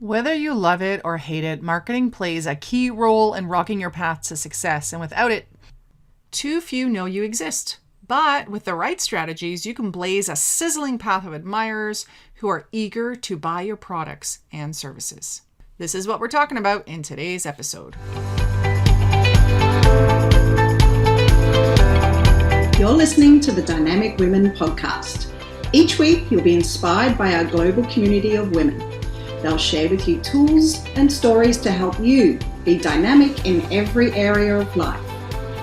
Whether you love it or hate it, marketing plays a key role in rocking your path to success. And without it, too few know you exist. But with the right strategies, you can blaze a sizzling path of admirers who are eager to buy your products and services. This is what we're talking about in today's episode. You're listening to the Dynamic Women podcast. Each week, you'll be inspired by our global community of women. They'll share with you tools and stories to help you be dynamic in every area of life.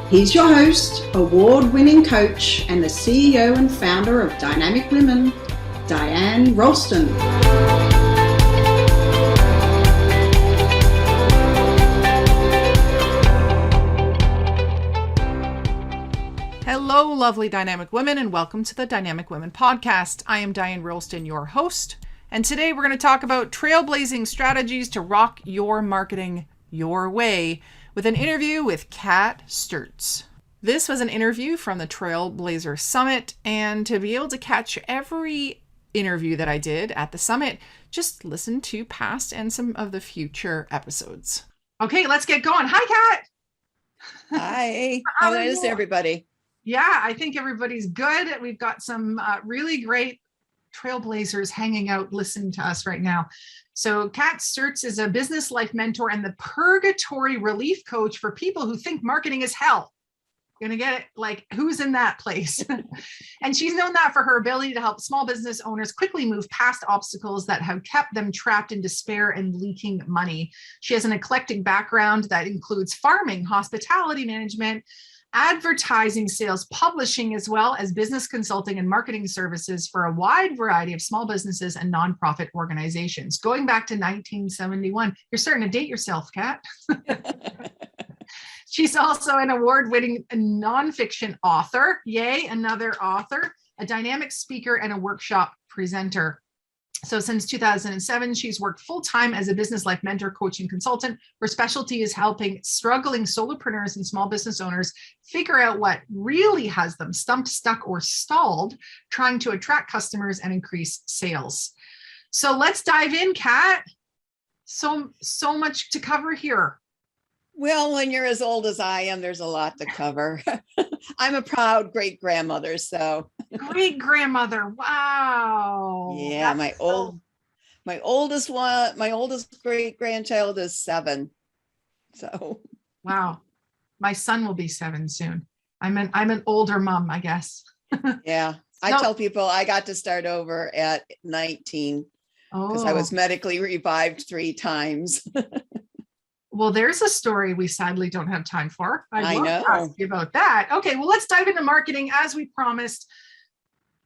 Here's your host, award-winning coach, and the CEO and founder of Dynamic Women, Diane Ralston. Hello, lovely dynamic women, and welcome to the Dynamic Women podcast. I am Diane Ralston, your host, and today we're going to talk about trailblazing strategies to rock your marketing your way with an interview with Kat Sturtz. This was an interview from the Trailblazer Summit, and to be able to catch every interview that I did at the summit, just listen to past and some of the future episodes. Okay, let's get going. Hi, Kat. Hi. How is everybody? Yeah, I think everybody's good. We've got some really great trailblazers hanging out listening to us right now. So Kat Sturtz is a business life mentor and the Purgatory Relief Coach for people who think marketing is hell. You're going to get it, like, who's in that place? And she's known that for her ability to help small business owners quickly move past obstacles that have kept them trapped in despair and leaking money. She has an eclectic background that includes farming, hospitality management, advertising, sales, publishing, as well as business consulting and marketing services for a wide variety of small businesses and nonprofit organizations. Going back to 1971, you're starting to date yourself, Kat. She's also an award-winning nonfiction author, yay, another author, a dynamic speaker, and a workshop presenter. So since 2007, she's worked full-time as a business life mentor, coach, and consultant. Her specialty is helping struggling solopreneurs and small business owners figure out what really has them stumped, stuck, or stalled, trying to attract customers and increase sales. So let's dive in, Kat. So much to cover here. Well, when you're as old as I am, there's a lot to cover. I'm a proud great-grandmother, so. Great-grandmother, wow. Yeah, my oldest great-grandchild is 7. So. Wow. My son will be 7 soon. I'm an older mom, I guess. Yeah. I tell people I got to start over at 19 because I was medically revived 3 times. Well, there's a story we sadly don't have time for. I know. To ask you about that. Okay, well, let's dive into marketing as we promised.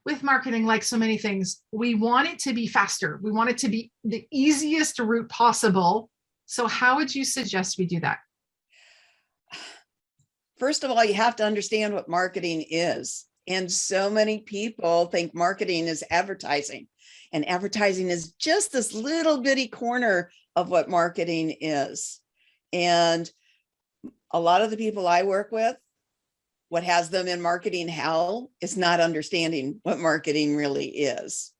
With marketing, like so many things, we want it to be faster. We want it to be the easiest route possible. So how would you suggest we do that? First of all, you have to understand what marketing is. And so many people think marketing is advertising. And advertising is just this little bitty corner of what marketing is. And a lot of the people I work with, what has them in marketing hell is not understanding what marketing really is.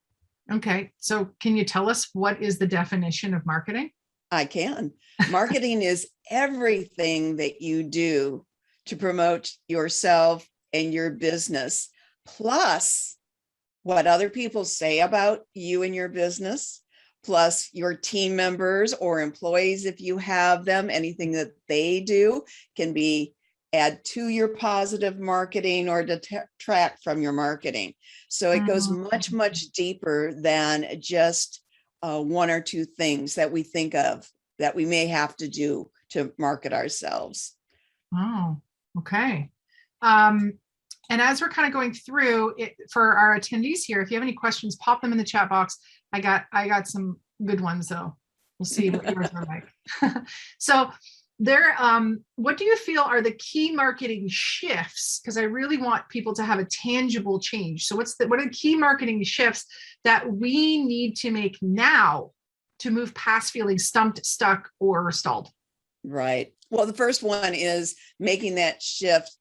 Okay. So can you tell us what is the definition of marketing? I can. Marketing is everything that you do to promote yourself and your business, plus what other people say about you and your business, plus your team members or employees, if you have them, anything that they do can be add to your positive marketing or detract from your marketing. So it goes much, much deeper than just 1 or 2 things that we think of that we may have to do to market ourselves. Oh, okay. And as we're kind of going through it for our attendees here, if you have any questions, pop them in the chat box. I got some good ones, though. We'll see what yours are like. So what do you feel are the key marketing shifts? Because I really want people to have a tangible change. So what are the key marketing shifts that we need to make now to move past feeling stumped, stuck, or stalled? Right. Well, the first one is making that shift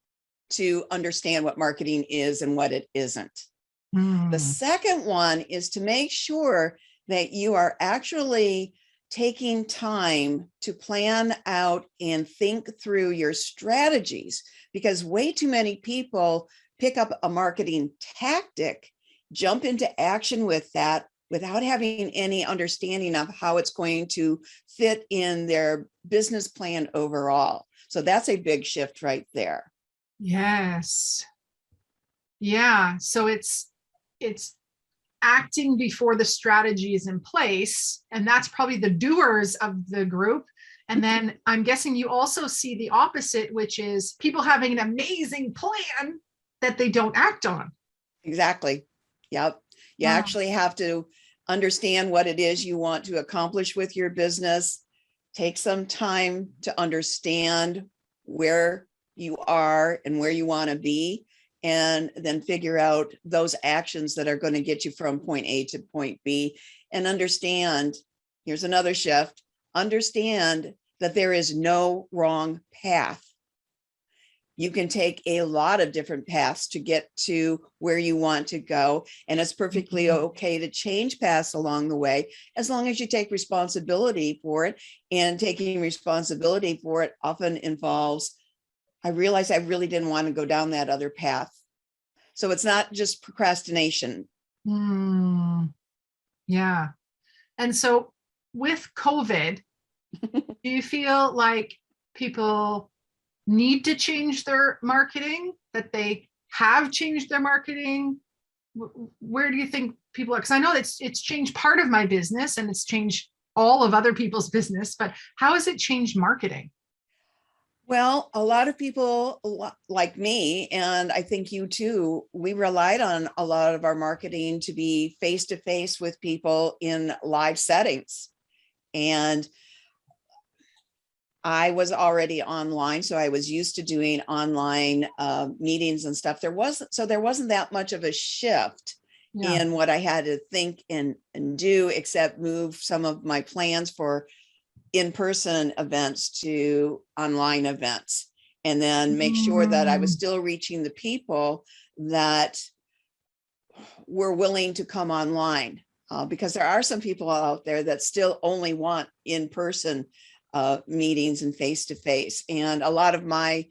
to understand what marketing is and what it isn't. The second one is to make sure that you are actually taking time to plan out and think through your strategies, because way too many people pick up a marketing tactic, jump into action with that without having any understanding of how it's going to fit in their business plan overall. So that's a big shift right there. Yes. Yeah. So it's acting before the strategy is in place. And that's probably the doers of the group. And then I'm guessing you also see the opposite, which is people having an amazing plan that they don't act on. Exactly. Yep. You Wow. actually have to understand what it is you want to accomplish with your business. Take some time to understand where you are and where you want to be, and then figure out those actions that are going to get you from point A to point B. And understand, here's another shift, understand that there is no wrong path. You can take a lot of different paths to get to where you want to go. And it's perfectly okay to change paths along the way, as long as you take responsibility for it. And taking responsibility for it often involves, I realized I really didn't want to go down that other path. So it's not just procrastination. Yeah. And so with COVID, do you feel like people need to change their marketing, that they have changed their marketing? Where do you think people are? Because I know it's changed part of my business and it's changed all of other people's business, but how has it changed marketing? Well, a lot of people like me, and I think you too, we relied on a lot of our marketing to be face-to-face with people in live settings. And I was already online, so I was used to doing online meetings and stuff. There wasn't that much of a shift in what I had to think and do, except move some of my plans for in-person events to online events, and then make sure that I was still reaching the people that were willing to come online, because there are some people out there that still only want in-person meetings and face-to-face. And a lot of my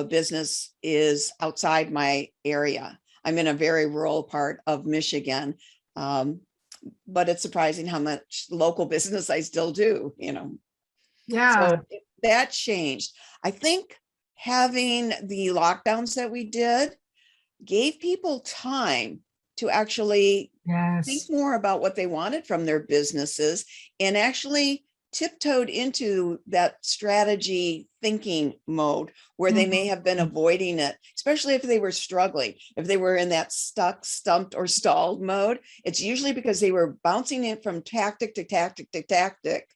business is outside my area. I'm in a very rural part of Michigan, but it's surprising how much local business I still do, Yeah. So that changed. I think having the lockdowns that we did gave people time to actually think more about what they wanted from their businesses, and actually tiptoed into that strategy thinking mode where they may have been avoiding it, especially if they were struggling. If they were in that stuck, stumped, or stalled mode, it's usually because they were bouncing it from tactic to tactic to tactic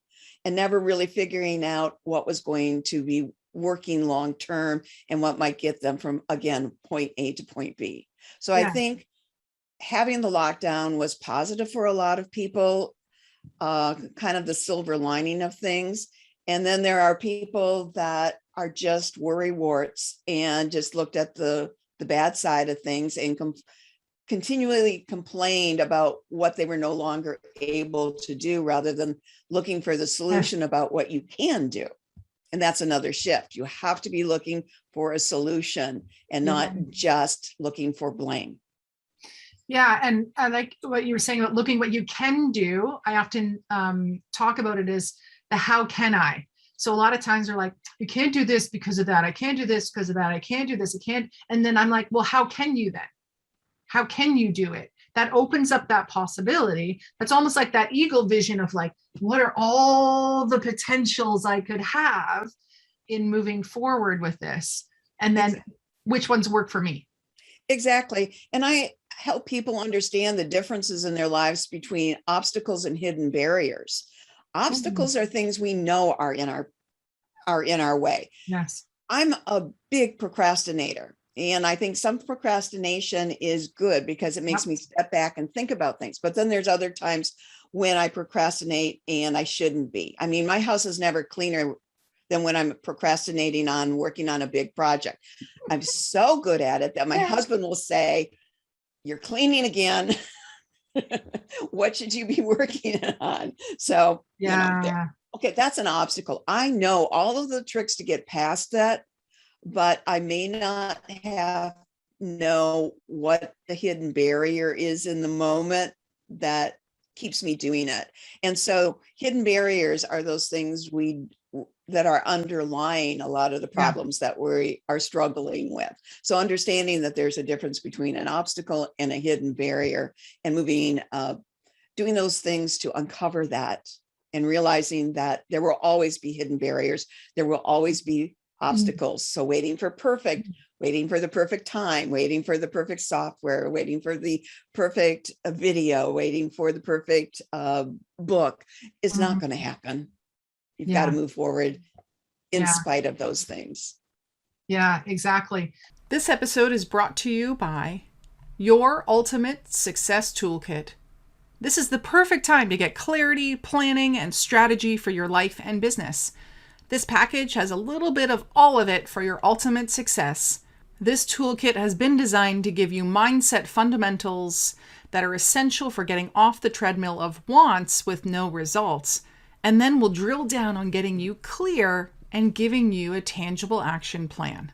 and never really figuring out what was going to be working long term and what might get them from, again, point A to point B. So I think having the lockdown was positive for a lot of people, kind of the silver lining of things. And then there are people that are just worrywarts and just looked at the bad side of things and continually complained about what they were no longer able to do, rather than looking for the solution about what you can do. And that's another shift. You have to be looking for a solution and not just looking for blame. Yeah. And I like what you were saying about looking what you can do. I often talk about it as the how can I. So a lot of times they're like, you can't do this because of that. I can't do this because of that. I can't do this. I can't. And then I'm like, well, how can you then? How can you do it? That opens up that possibility. That's almost like that eagle vision of like, what are all the potentials I could have in moving forward with this? And then which ones work for me? Exactly. And I help people understand the differences in their lives between obstacles and hidden barriers. Obstacles are things we know are in our way. Yes. I'm a big procrastinator. And I think some procrastination is good because it makes me step back and think about things. But then there's other times when I procrastinate and I shouldn't be. I mean, my house is never cleaner than when I'm procrastinating on working on a big project. I'm so good at it that my husband will say, "You're cleaning again." What should you be working on? So, Yeah. okay, that's an obstacle. I know all of the tricks to get past that, but I may not know what the hidden barrier is in the moment that keeps me doing it. And so hidden barriers are those things that are underlying a lot of the problems that we are struggling with. So understanding that there's a difference between an obstacle and a hidden barrier, and doing those things to uncover that, and realizing that there will always be hidden barriers. There will always be obstacles. So waiting for the perfect time, waiting for the perfect software, waiting for the perfect video, waiting for the perfect book is not going to happen. You've got to move forward in spite of those things. Yeah, exactly. This episode is brought to you by Your Ultimate Success Toolkit. This is the perfect time to get clarity, planning, and strategy for your life and business. This package has a little bit of all of it for your ultimate success. This toolkit has been designed to give you mindset fundamentals that are essential for getting off the treadmill of wants with no results, and then we'll drill down on getting you clear and giving you a tangible action plan.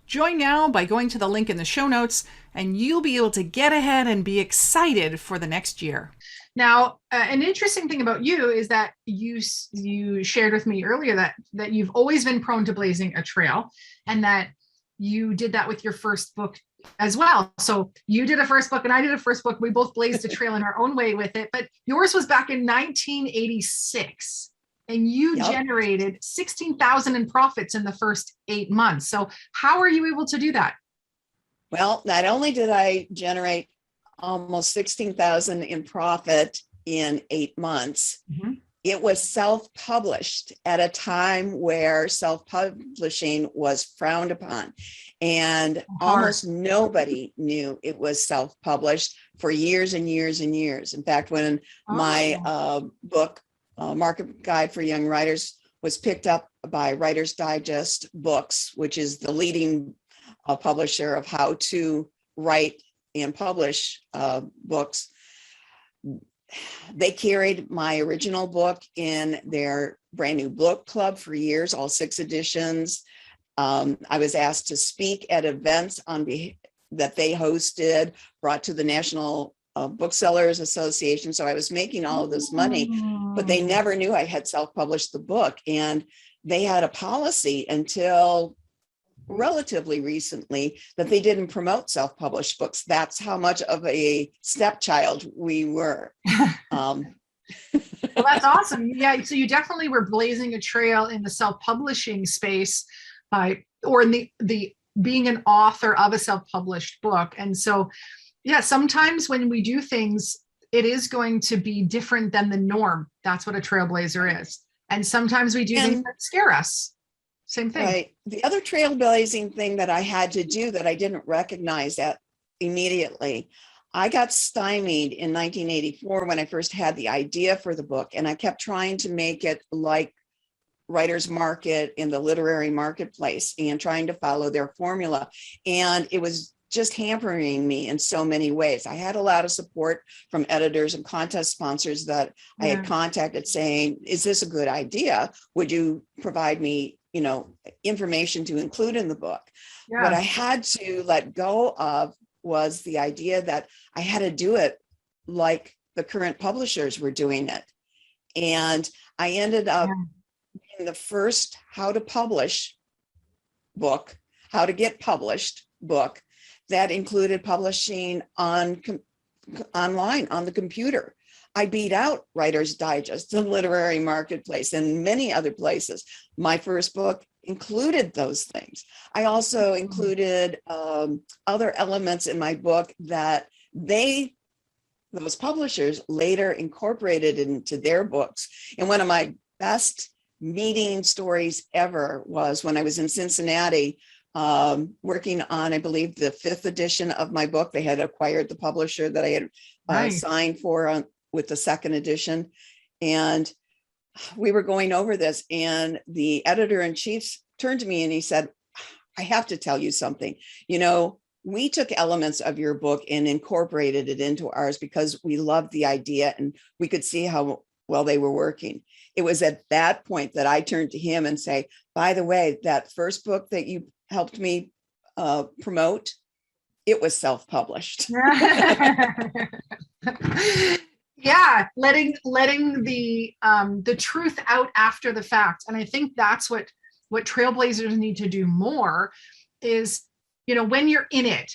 Join now by going to the link in the show notes, and you'll be able to get ahead and be excited for the next year. Now, an interesting thing about you is that you shared with me earlier that you've always been prone to blazing a trail, and that you did that with your first book as well. So you did a first book and I did a first book. We both blazed a trail in our own way with it, but yours was back in 1986. And you generated 16,000 in profits in the first 8 months. So how are you able to do that? Well, not only did I generate almost 16,000 in profit in 8 months, it was self-published at a time where self-publishing was frowned upon. And almost nobody knew it was self-published for years and years and years. In fact, when my book, Market Guide for Young Writers, was picked up by Writer's Digest Books, which is the leading publisher of how to write and publish books, they carried my original book in their brand new book club for years, all 6 editions. I was asked to speak at events that they hosted, brought to the National Booksellers Association. So I was making all of this money, but they never knew I had self-published the book. And they had a policy until relatively recently that they didn't promote self-published books. That's how much of a stepchild we were. Well, that's awesome. Yeah. So you definitely were blazing a trail in the self-publishing space or in the being an author of a self-published book. And so, yeah, sometimes when we do things, it is going to be different than the norm. That's what a trailblazer is. And sometimes we do things that scare us. Same thing. Right. The other trailblazing thing that I had to do that I didn't recognize that immediately, I got stymied in 1984 when I first had the idea for the book, and I kept trying to make it like Writer's Market in the literary marketplace and trying to follow their formula. And it was just hampering me in so many ways. I had a lot of support from editors and contest sponsors that I had contacted saying, is this a good idea? Would you provide me information to include in the book? What I had to let go of was the idea that I had to do it like the current publishers were doing it. And I ended up being the first how to publish book, how to get published book that included publishing online on the computer. I beat out Writer's Digest, the literary marketplace, and many other places. My first book included those things. I also included other elements in my book that those publishers later incorporated into their books. And one of my best meeting stories ever was when I was in Cincinnati working on, I believe, the 5th edition of my book. They had acquired the publisher that I had signed for with the 2nd edition. And we were going over this, and the editor-in-chief turned to me and he said, I have to tell you something. we took elements of your book and incorporated it into ours because we loved the idea and we could see how well they were working. It was at that point that I turned to him and say, by the way, that first book that you helped me promote, it was self-published. Yeah, letting the truth out after the fact. And I think that's what trailblazers need to do more is, when you're in it,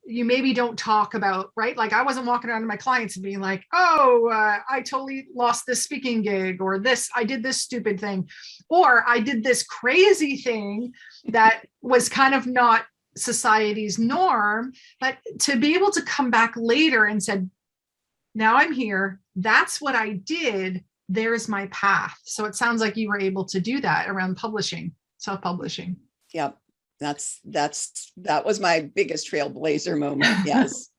you maybe don't talk about, right? Like I wasn't walking around to my clients and being like, oh, I totally lost this speaking gig, or I did this stupid thing, or I did this crazy thing that was kind of not society's norm. But to be able to come back later and said, now I'm here, that's what I did, there's my path. So it sounds like you were able to do that around publishing, self-publishing. Yep. That was my biggest trailblazer moment. Yes.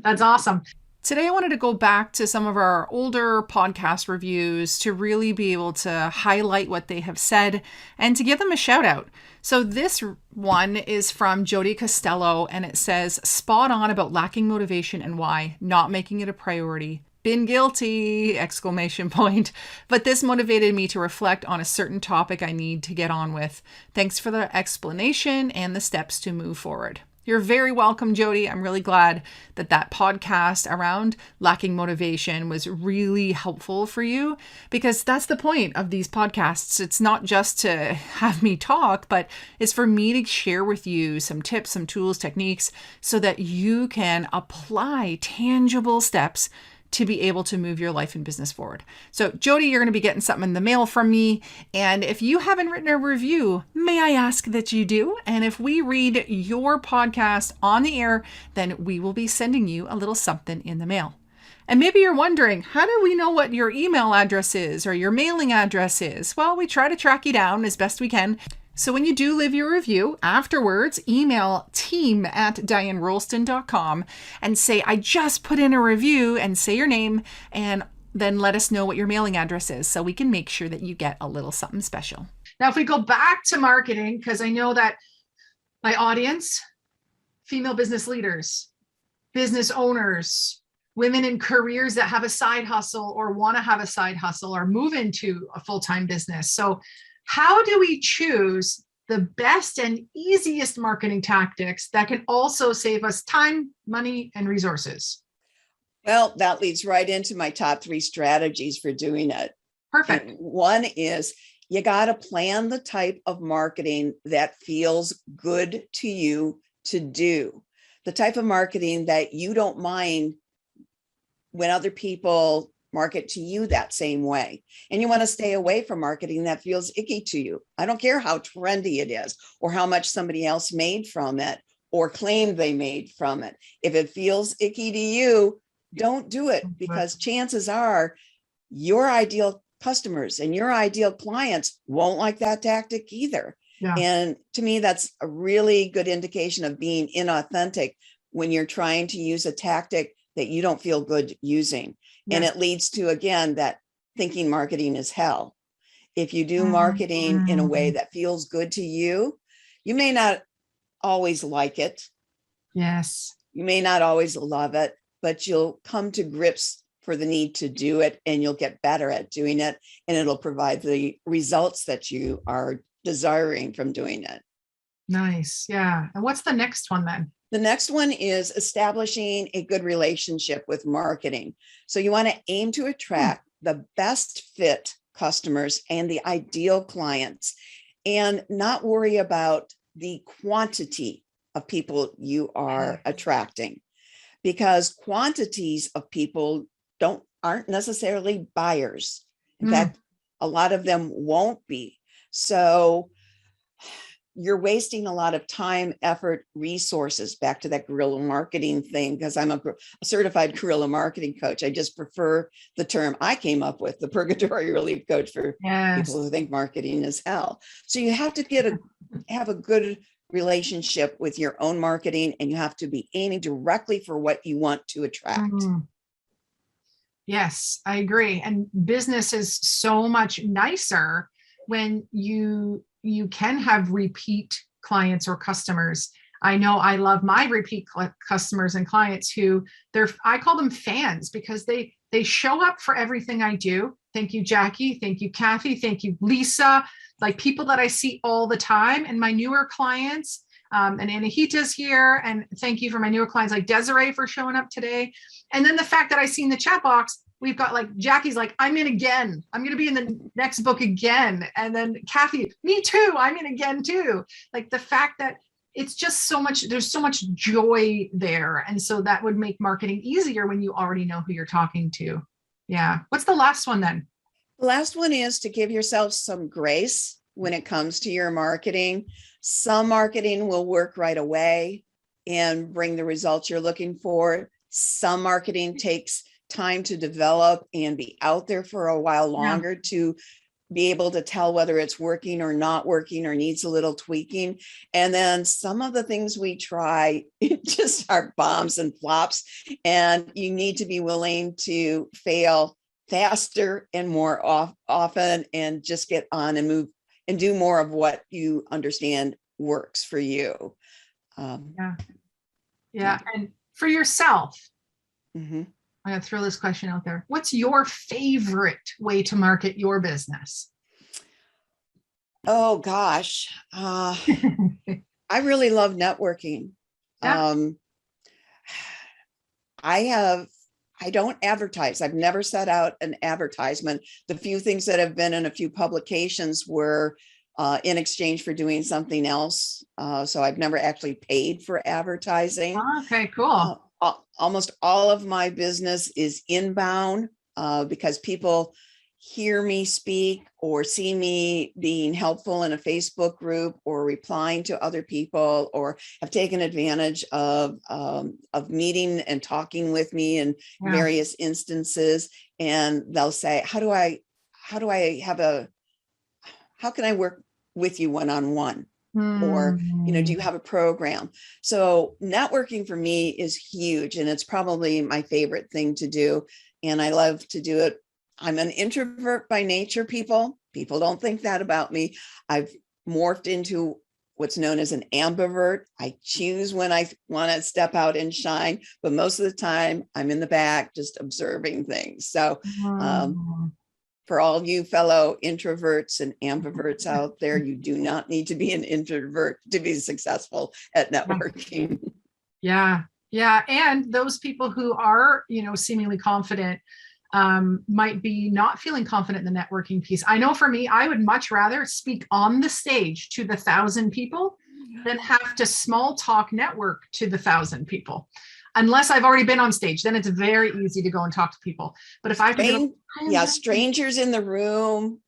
That's awesome. Today, I wanted to go back to some of our older podcast reviews to really be able to highlight what they have said and to give them a shout out. So this one is from Jody Costello, and it says, spot on about lacking motivation and why, not making it a priority. Been guilty, ! But this motivated me to reflect on a certain topic I need to get on with. Thanks for the explanation and the steps to move forward. You're very welcome, Jody. I'm really glad that podcast around lacking motivation was really helpful for you, because that's the point of these podcasts. It's not just to have me talk, but it's for me to share with you some tips, some tools, techniques, so that you can apply tangible steps to be able to move your life and business forward. So Jody, you're going to be getting something in the mail from me. And if you haven't written a review, may I ask that you do? And if we read your podcast on the air, then we will be sending you a little something in the mail. And maybe you're wondering, how do we know what your email address is or your mailing address is? Well, we try to track you down as best we can. So when you do leave your review, afterwards, email team@dianerolston.com and say, I just put in a review, and say your name, and then let us know what your mailing address is so we can make sure that you get a little something special. Now, if we go back to marketing, because I know that my audience, female business leaders, business owners, women in careers that have a side hustle or want to have a side hustle or move into a full-time business. So how do we choose the best and easiest marketing tactics that can also save us time, money, and resources? Well, that leads right into my top 3 strategies for doing it. Perfect. And one is you got to plan the type of marketing that feels good to you to do. The type of marketing that you don't mind when other people market to you that same way. And you want to stay away from marketing that feels icky to you. I don't care how trendy it is or how much somebody else made from it or claimed they made from it. If it feels icky to you, don't do it, because chances are your ideal customers and your ideal clients won't like that tactic either. Yeah. And to me, that's a really good indication of being inauthentic when you're trying to use a tactic that you don't feel good using. Yeah. And it leads to, again, that thinking marketing is hell. If you do marketing in a way that feels good to you, you may not always like it. Yes. You may not always love it, but you'll come to grips for the need to do it, and you'll get better at doing it, and it'll provide the results that you are desiring from doing it. Nice. Yeah. And what's the next one then? The next one is establishing a good relationship with marketing. So you want to aim to attract the best fit customers and the ideal clients, and not worry about the quantity of people you are attracting, because quantities of people aren't necessarily buyers. In fact, a lot of them won't be. So you're wasting a lot of time, effort, resources, back to that guerrilla marketing thing, because I'm a certified guerrilla marketing coach. I just prefer the term I came up with, the Purgatory Relief Coach, for people who think marketing is hell. So you have to have a good relationship with your own marketing, and you have to be aiming directly for what you want to attract. Yes, I agree. And business is so much nicer when you can have repeat clients or customers. I know I love my repeat customers and clients who I call them fans because they show up for everything I do. Thank you, Jackie. Thank you, Kathy. Thank you, Lisa. Like people that I see all the time, and my newer clients, and Anahita's here. And thank you for my newer clients like Desiree for showing up today. And then the fact that I see in the chat box, we've got like Jackie's like, I'm in again. I'm going to be in the next book again. And then Kathy, me too. I'm in again too. Like the fact that it's just so much, there's so much joy there. And so that would make marketing easier when you already know who you're talking to. Yeah. What's the last one then? The last one is to give yourself some grace when it comes to your marketing. Some marketing will work right away and bring the results you're looking for. Some marketing takes time to develop and be out there for a while longer to be able to tell whether it's working or not working or needs a little tweaking. And then some of the things we try just are bombs and flops, and you need to be willing to fail faster and more often and just get on and move and do more of what you understand works for you. Yeah. And for yourself, I'm going to throw this question out there. What's your favorite way to market your business? Oh, gosh. I really love networking. Yeah. I don't advertise. I've never set out an advertisement. The few things that have been in a few publications were in exchange for doing something else. So I've never actually paid for advertising. Okay, cool. Almost all of my business is inbound because people hear me speak or see me being helpful in a Facebook group or replying to other people, or have taken advantage of meeting and talking with me in various instances. And they'll say, how can I work with you one-on-one? Or, do you have a program? So networking for me is huge, and it's probably my favorite thing to do. And I love to do it. I'm an introvert by nature, people. People don't think that about me. I've morphed into what's known as an ambivert. I choose when I want to step out and shine, but most of the time I'm in the back just observing things. So for all you fellow introverts and ambiverts out there, you do not need to be an introvert to be successful at networking. Yeah. And those people who are, seemingly confident might be not feeling confident in the networking piece. I know for me, I would much rather speak on the stage to the 1,000 people than have to small talk network to the 1,000 people. Unless I've already been on stage, then it's very easy to go and talk to people. But if I have strangers in the room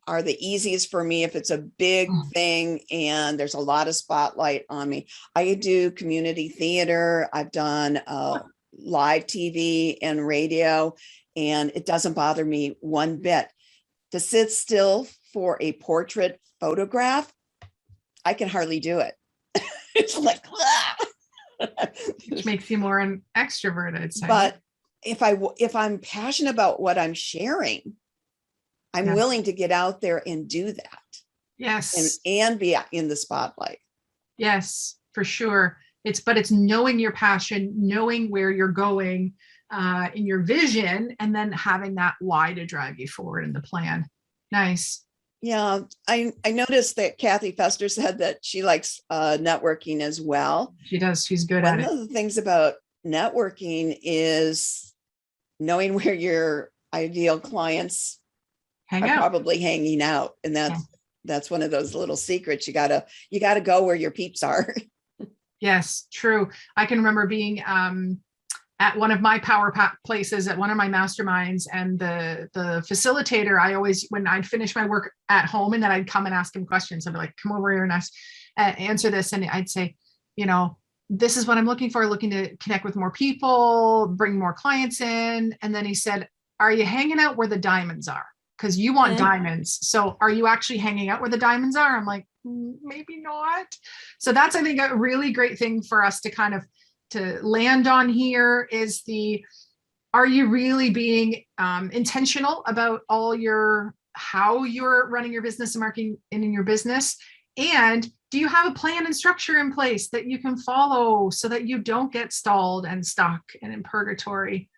are the easiest for me if it's a big thing and there's a lot of spotlight on me. I do community theater. I've done live TV and radio, and it doesn't bother me one bit. To sit still for a portrait photograph, I can hardly do it. It's like, which makes you more an extrovert, I'd say. But if I'm passionate about what I'm sharing, I'm willing to get out there and do that. Yes. And be in the spotlight. Yes, for sure. It's knowing your passion, knowing where you're going in your vision, and then having that why to drive you forward in the plan. Nice. Yeah, I noticed that Kathy Fester said that she likes networking as well. She does. She's good at it. One of the things about networking is knowing where your ideal clients are probably hanging out, and that's one of those little secrets. You gotta go where your peeps are. Yes, true. I can remember being at one of my power places at one of my masterminds, and the facilitator, I always, when I'd finish my work at home and then I'd come and ask him questions, I'd be like, come over here and answer this. And I'd say, this is what I'm looking for, looking to connect with more people, bring more clients in. And then he said, are you hanging out where the diamonds are? Because you want diamonds. So are you actually hanging out where the diamonds are? I'm like, maybe not. So that's, I think, a really great thing for us to kind of to land on here is are you really being intentional about how you're running your business and marketing in your business? And Do you have a plan and structure in place that you can follow so that you don't get stalled and stuck and in purgatory?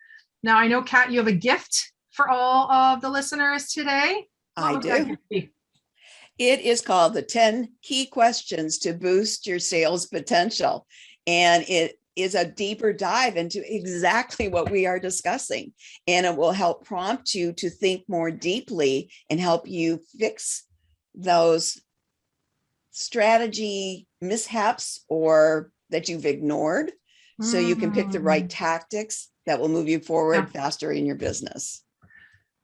Now, I know, Kat, you have a gift for all of the listeners today. I do. It is called the 10 Key Questions to Boost Your Sales Potential. And it is a deeper dive into exactly what we are discussing. And it will help prompt you to think more deeply and help you fix those strategy mishaps or that you've ignored, so you can pick the right tactics that will move you forward faster in your business.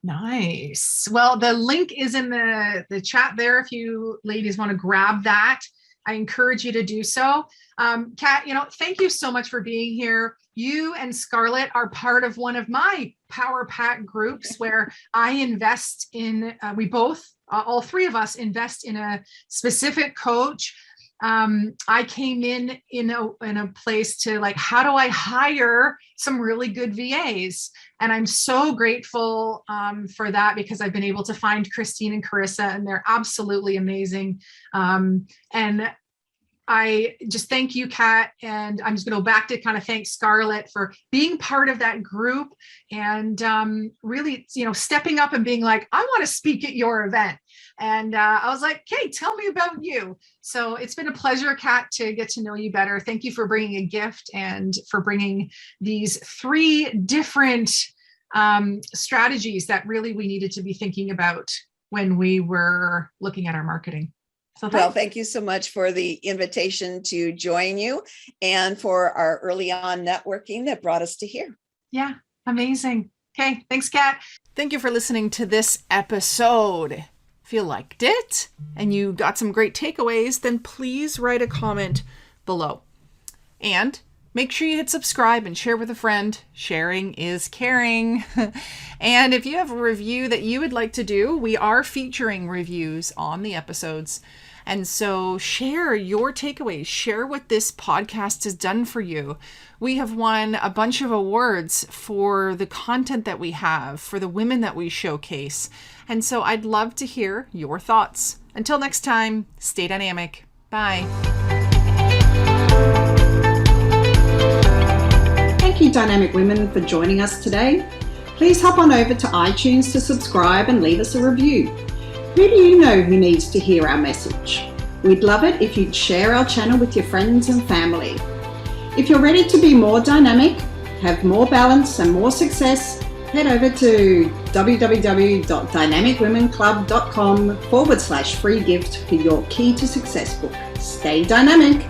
Nice. Well, the link is in the chat there if you ladies want to grab that. I encourage you to do so. Kat, thank you so much for being here. You and Scarlett are part of one of my Power Pack groups where I invest in, we both, all three of us invest in a specific coach. I came in a place to like, how do I hire some really good VAs? And I'm so grateful for that, because I've been able to find Christine and Carissa, and they're absolutely amazing. And I just thank you, Kat, and I'm just going to go back to kind of thank Scarlett for being part of that group and really, stepping up and being like, I want to speak at your event. And I was like, okay, tell me about you. So it's been a pleasure, Kat, to get to know you better. Thank you for bringing a gift and for bringing these 3 different strategies that really we needed to be thinking about when we were looking at our marketing. Well, thank you so much for the invitation to join you and for our early on networking that brought us to here. Yeah, amazing. Okay, thanks, Kat. Thank you for listening to this episode. If you liked it and you got some great takeaways, then please write a comment below. And make sure you hit subscribe and share with a friend. Sharing is caring. And if you have a review that you would like to do, we are featuring reviews on the episodes. And so share your takeaways, share what this podcast has done for you. We have won a bunch of awards for the content that we have, for the women that we showcase. And so I'd love to hear your thoughts. Until next time, stay dynamic. Bye. Thank you, Dynamic Women, for joining us today. Please hop on over to iTunes to subscribe and leave us a review. Who do you know who needs to hear our message? We'd love it if you'd share our channel with your friends and family. If you're ready to be more dynamic, have more balance and more success, head over to www.dynamicwomenclub.com/free gift for your Key to Success book. Stay dynamic.